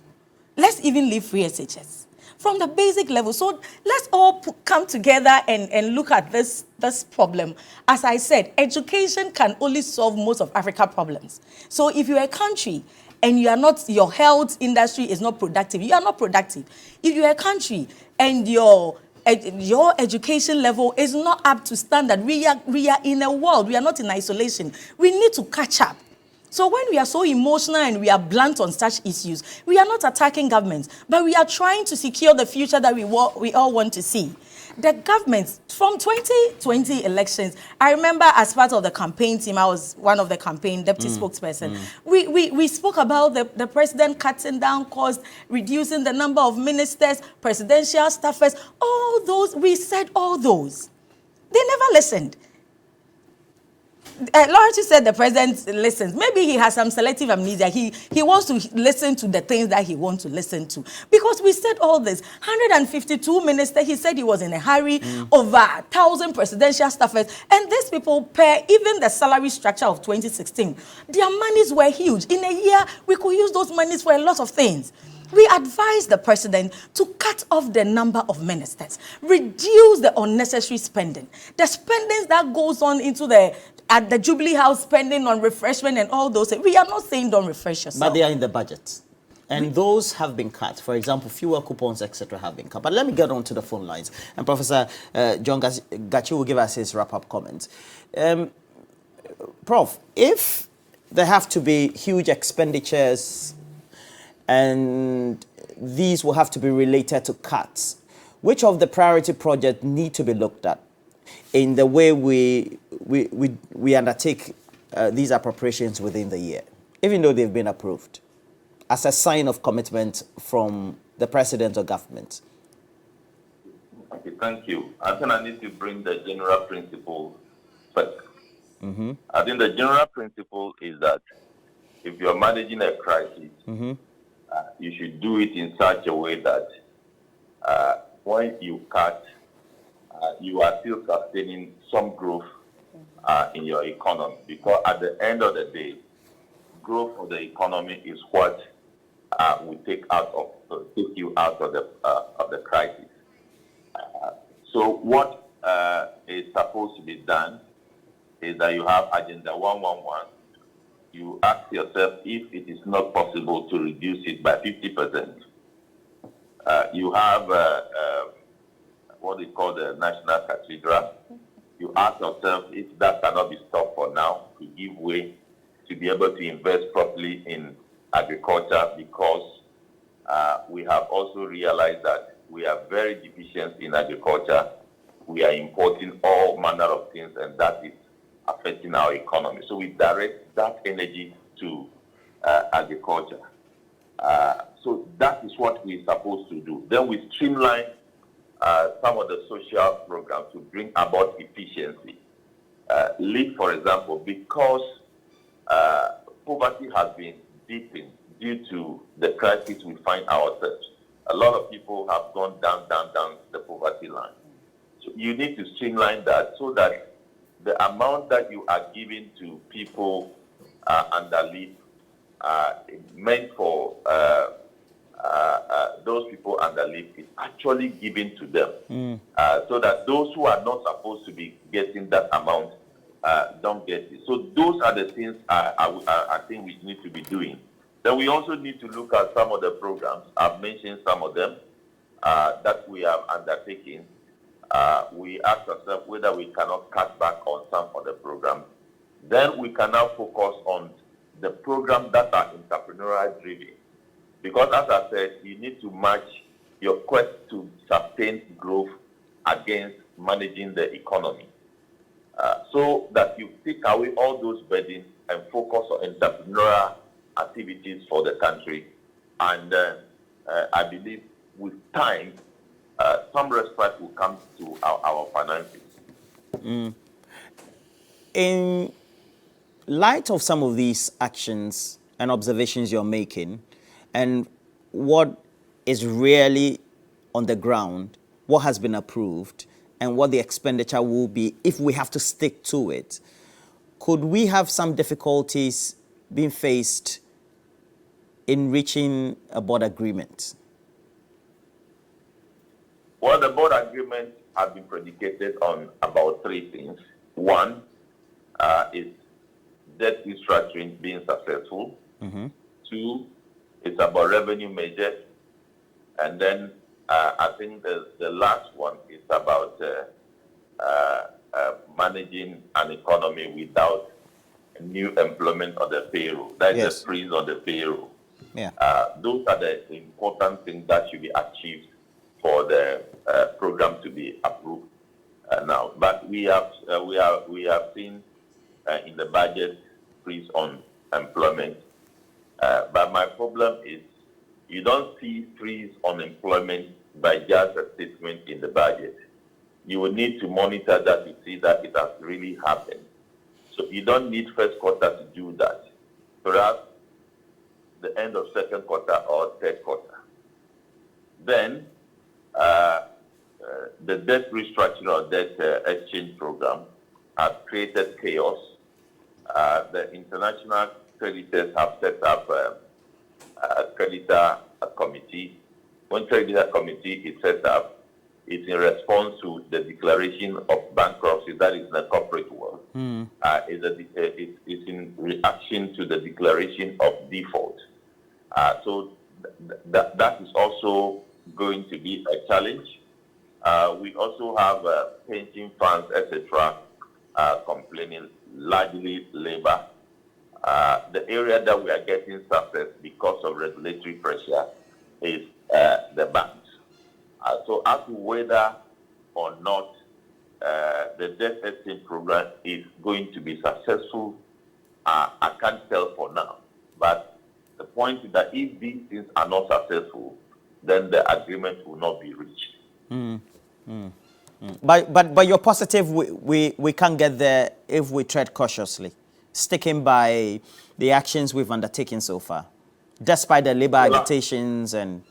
Let's even leave free SHS. From the basic level. So let's all come together and look at this problem. As I said, education can only solve most of Africa's problems. So if you're a country and your health industry is not productive, you are not productive. If you're a country and your education level is not up to standard, we are in a world, we are not in isolation. We need to catch up. So when we are so emotional and we are blunt on such issues, we are not attacking governments, but we are trying to secure the future that we all want to see. The government, from 2020 elections, I remember as part of the campaign team, I was one of the campaign deputy spokesperson. We spoke about the president cutting down costs, reducing the number of ministers, presidential staffers, all those, we said all those. They never listened. Lawrence said the president listens. Maybe he has some selective amnesia. He wants to listen to the things that he wants to listen to. Because we said all this. 152 ministers, he said he was in a hurry, over 1,000 presidential staffers. And these people pay even the salary structure of 2016. Their monies were huge. In a year, we could use those monies for a lot of things. We advised the president to cut off the number of ministers, reduce the unnecessary spending. The spendings that goes on at the Jubilee House, spending on refreshment and all those things. We are not saying don't refresh yourself. But they are in the budget. And those have been cut. For example, fuel coupons, etc. have been cut. But let me get on to the phone lines. And Professor John Gachi will give us his wrap-up comments. Prof, if there have to be huge expenditures and these will have to be related to cuts, which of the priority projects need to be looked at in the way we undertake these appropriations within the year, even though they've been approved, as a sign of commitment from the president or government? Okay, thank you. I think I need to bring the general principle first. I think the general principle is that if you're managing a crisis, you should do it in such a way that when you cut, you are still sustaining some growth in your economy. Because at the end of the day, growth of the economy is what will take you out of the crisis. So what is supposed to be done is that you have Agenda 111. You ask yourself if it is not possible to reduce it by 50%. You have what they call the National Cathedral. You ask yourself if that cannot be stopped for now, to give way to be able to invest properly in agriculture, because we have also realized that we are very deficient in agriculture. we are importing all manner of things, and that is affecting our economy. So we direct that energy to agriculture. So that is what we're supposed to do. Then we streamline some of the social programs to bring about efficiency. Leave, for example, because poverty has been deepened due to the crisis we find ourselves. A lot of people have gone down the poverty line. So you need to streamline that so that the amount that you are giving to people under leave meant for those people under leave is actually given to them, so that those who are not supposed to be getting that amount don't get it. So those are the things I think we need to be doing. Then we also need to look at some of the programs. I've mentioned some of them that we have undertaken. We ask ourselves whether we cannot cut back on some of the programs. Then we can now focus on the programs that are entrepreneurial driven. Because as I said, you need to match your quest to sustain growth against managing the economy. So that you take away all those burdens and focus on entrepreneurial activities for the country. And I believe with time, some respect will come to our finances. In light of some of these actions and observations you're making, and what is really on the ground, what has been approved, and what the expenditure will be if we have to stick to it, could we have some difficulties being faced in reaching a board agreement? Well, the board agreement has been predicated on about three things. One is debt restructuring being successful. Two, it's about revenue measures. And then I think the last one is about managing an economy without new employment on the payroll. That is a freeze on the payroll. Those are the important things that should be achieved for the program to be approved now. But we have seen in the budget freeze on employment. But my problem is you don't see freeze on employment by just a statement in the budget. You will need to monitor that to see that it has really happened. So you don't need first quarter to do that. Perhaps the end of second quarter or third quarter. Then the debt restructuring or debt exchange program has created chaos. The international creditors have set up a creditor committee. When creditor committee is set up, it's in response to the declaration of bankruptcy that is in the corporate world. It's in reaction to the declaration of default. So that is also going to be a challenge. We also have pension funds, etc., complaining, largely labor. The area that we are getting success because of regulatory pressure is the banks. So as to whether or not the debt exchange program is going to be successful, I can't tell for now. But the point is that if these things are not successful, then the agreement will not be reached. But you're positive we can get there if we tread cautiously, sticking by the actions we've undertaken so far, despite the labor agitations and...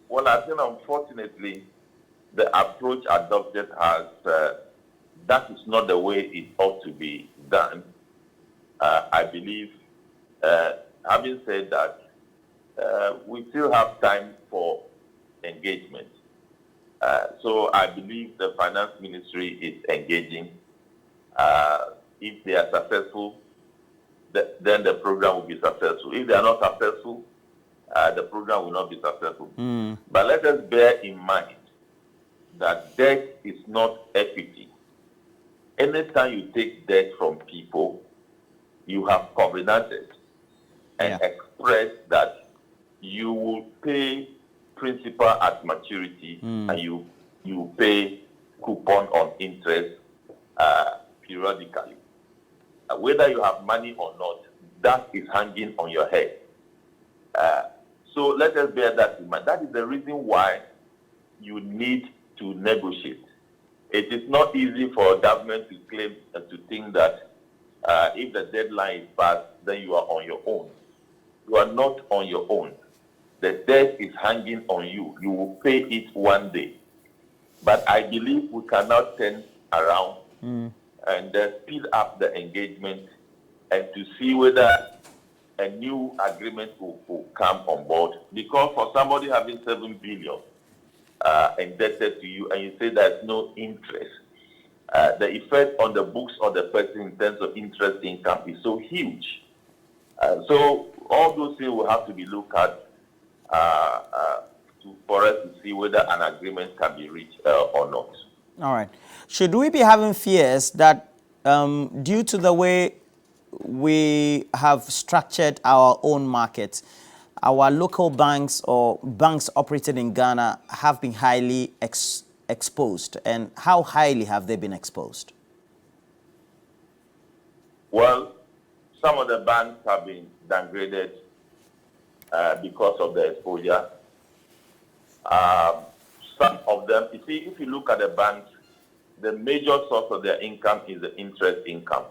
Well, I think unfortunately, the approach adopted has, that is not the way it ought to be done. I believe, having said that, we still have time for engagement. So I believe the finance ministry is engaging. If they are successful, then the program will be successful. If they are not successful, the program will not be successful. But let us bear in mind that debt is not equity. Anytime you take debt from people, you have covenanted and expressed that you will pay principal at maturity and you pay coupon on interest periodically. Whether you have money or not, that is hanging on your head. So let us bear that in mind. That is the reason why you need to negotiate. It is not easy for a government to claim and to think that if the deadline is passed, then you are on your own. You are not on your own. The debt is hanging on you. You will pay it one day. But I believe we cannot turn around and speed up the engagement and to see whether a new agreement will come on board. Because for somebody having 7 billion indebted to you and you say there's no interest, the effect on the books of the person in terms of interest income is so huge. So all those things will have to be looked at for us to see whether an agreement can be reached or not. All right. Should we be having fears that due to the way we have structured our own market, our local banks or banks operating in Ghana have been highly exposed? And how highly have they been exposed? Well, some of the banks have been downgraded because of the exposure. Some of them, you see, if you look at the banks, the major source of their income is the interest income.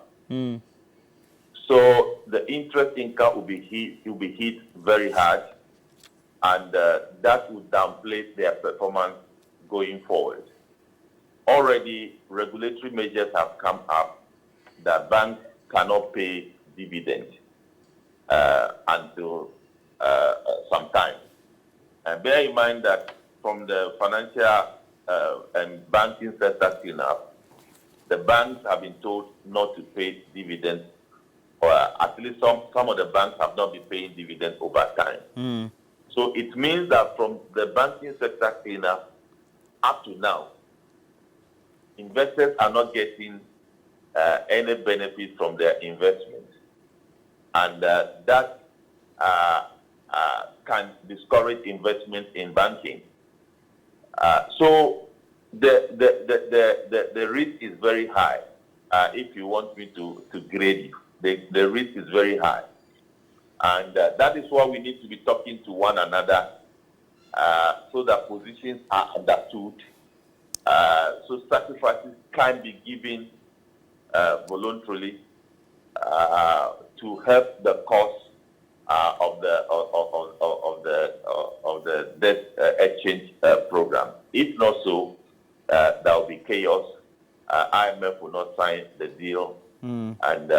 So the interest income will be hit very hard, and that would downplay their performance going forward. Already, regulatory measures have come up that banks cannot pay dividends until some time. And bear in mind that from the financial and banking sector cleanup, the banks have been told not to pay dividends, or at least some of the banks have not been paying dividends over time. So it means that from the banking sector cleanup up to now, investors are not getting any benefit from their investments, and that can discourage investment in banking. So the risk is very high. If you want me to grade you, the risk is very high, and that is why we need to be talking to one another so that positions are understood, so sacrifices can be given voluntarily to help the cause of the debt exchange program. If not so, there will be chaos. IMF will not sign the deal, and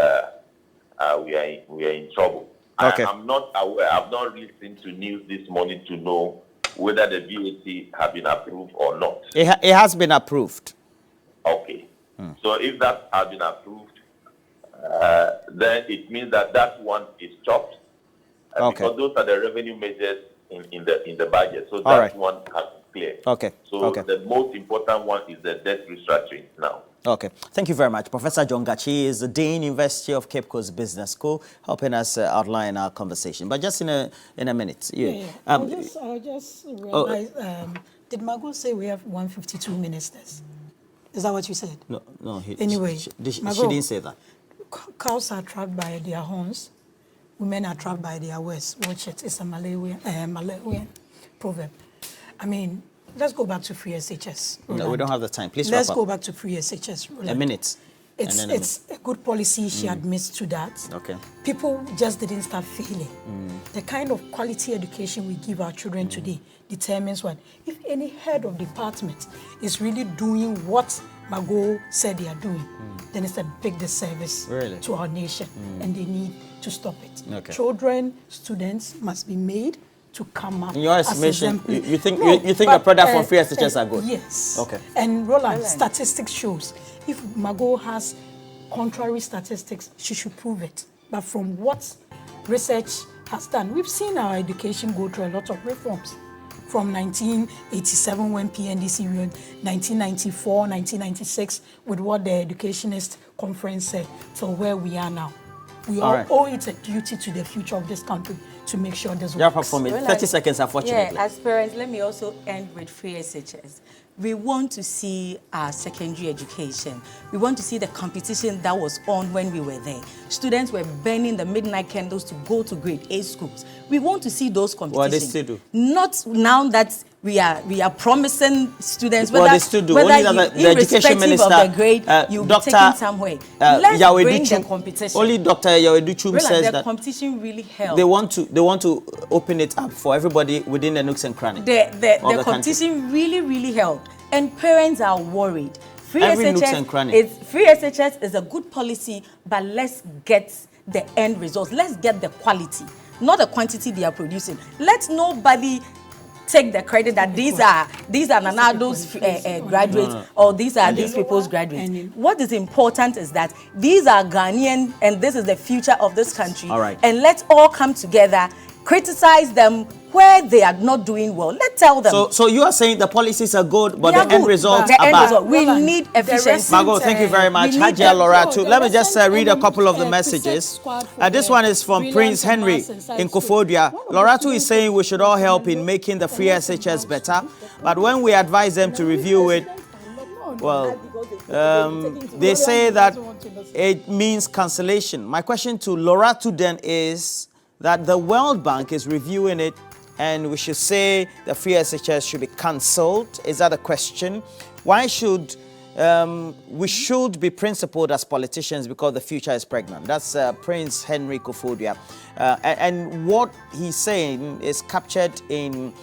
we are in trouble. Okay. I'm not aware. I've not listened to news this morning to know whether the VAT have been approved or not. It has been approved. Okay. So if that has been approved, then it means that one is chopped. Okay. Because those are the revenue measures in the budget. So All that right. one has to clear. Okay. So Okay. the most important one is the debt restructuring now. Okay. Thank you very much. Professor John Gachi is the Dean, University of Cape Coast Business School, helping us outline our conversation. But just in a minute. I just realized, did Margot say we have 152 ministers? Is that what you said? No. Anyway, she Margot, didn't say that. Cows are trapped by their horns. Women are trapped by their waist. Watch it. It's a Malawian proverb. I mean, let's go back to free SHS. Roland. No, we don't have the time. Please Let's wrap go up. back to free SHS. Roland. A minute. It's a good policy. She admits to that. Okay. People just didn't start feeling. The kind of quality education we give our children today determines what. If any head of department is really doing what Margot said they are doing, then it's a big disservice to our nation, and they need to stop it. Okay. Children, students must be made to come up. In your estimation, as you think the product from free SHS are good? Yes. Okay. And Roland, statistics shows if Margot has contrary statistics, she should prove it. But from what research has done, we've seen our education go through a lot of reforms. From 1987 when PNDC went, 1994, 1996, with what the Educationist Conference said, to where we are now. We all owe it a duty to the future of this country to make sure this works. For me, 30 seconds, unfortunately. Yeah, as parents, let me also end with free SHS. we want to see our secondary education. We want to see the competition that was on when we were there. Students were burning the midnight candles to go to grade 8 schools. We want to see those competitions. What they still do? Not now that we are promising students What whether, they still do? whether Only you, the education irrespective minister, of the grade, you'll be taken somewhere. Let's bring the competition. Only Dr. Yaweduchum says the that competition really helps. they want to open it up for everybody within the nooks and crannies. The competition really helped, and parents are worried. Free SHS is a good policy, but let's get the end results. Let's get the quality, not the quantity they are producing. Let nobody take the credit that these are Nanado's graduates or these are these people's graduates. What is important is that these are Ghanaian and this is the future of this country. All right. And let's all come together, criticize them where they are not doing well. Let's tell them. So you are saying the policies are good, but They are the end good, results but are bad. We need efficiency. Margot, thank you very much. Hajia Loratu. Let me just read a couple of the messages. This one is from Prince Henry in Kofodia. Loratu is saying we should all help in making the free SHS better, but when we advise them to review it, well, they say that it means cancellation. My question to Loratu then is that the World Bank is reviewing it and we should say the free SHS should be cancelled. Is that a question? Why should we should be principled as politicians because the future is pregnant? That's Prince Henry Kofodia. And what he's saying is captured in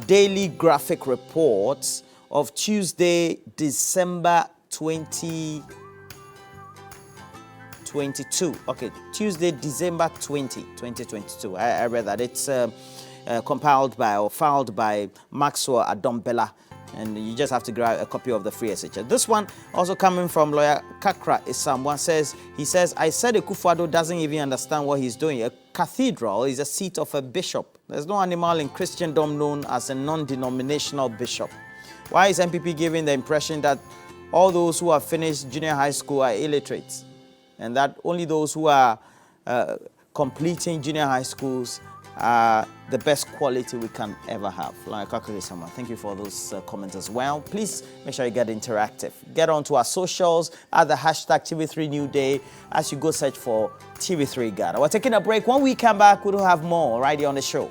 daily graphic reports of Tuesday, December 2022. Okay, Tuesday, December 2022. I read that. It's compiled by or filed by Maxwell Adombella, and you just have to grab a copy of the free SHS. This one also coming from lawyer Kakra Isamwa he says, I said Akufo-Addo doesn't even understand what he's doing. A cathedral is a seat of a bishop. There's no animal in Christendom known as a non-denominational bishop. Why is MPP giving the impression that all those who have finished junior high school are illiterate, and that only those who are completing junior high schools are the best quality we can ever have? Like thank you for those comments as well. Please make sure you get interactive. Get onto our socials at the hashtag TV3Newday as you go search for TV3 Ghana. We're taking a break. When we come back, we'll have more right here on the show.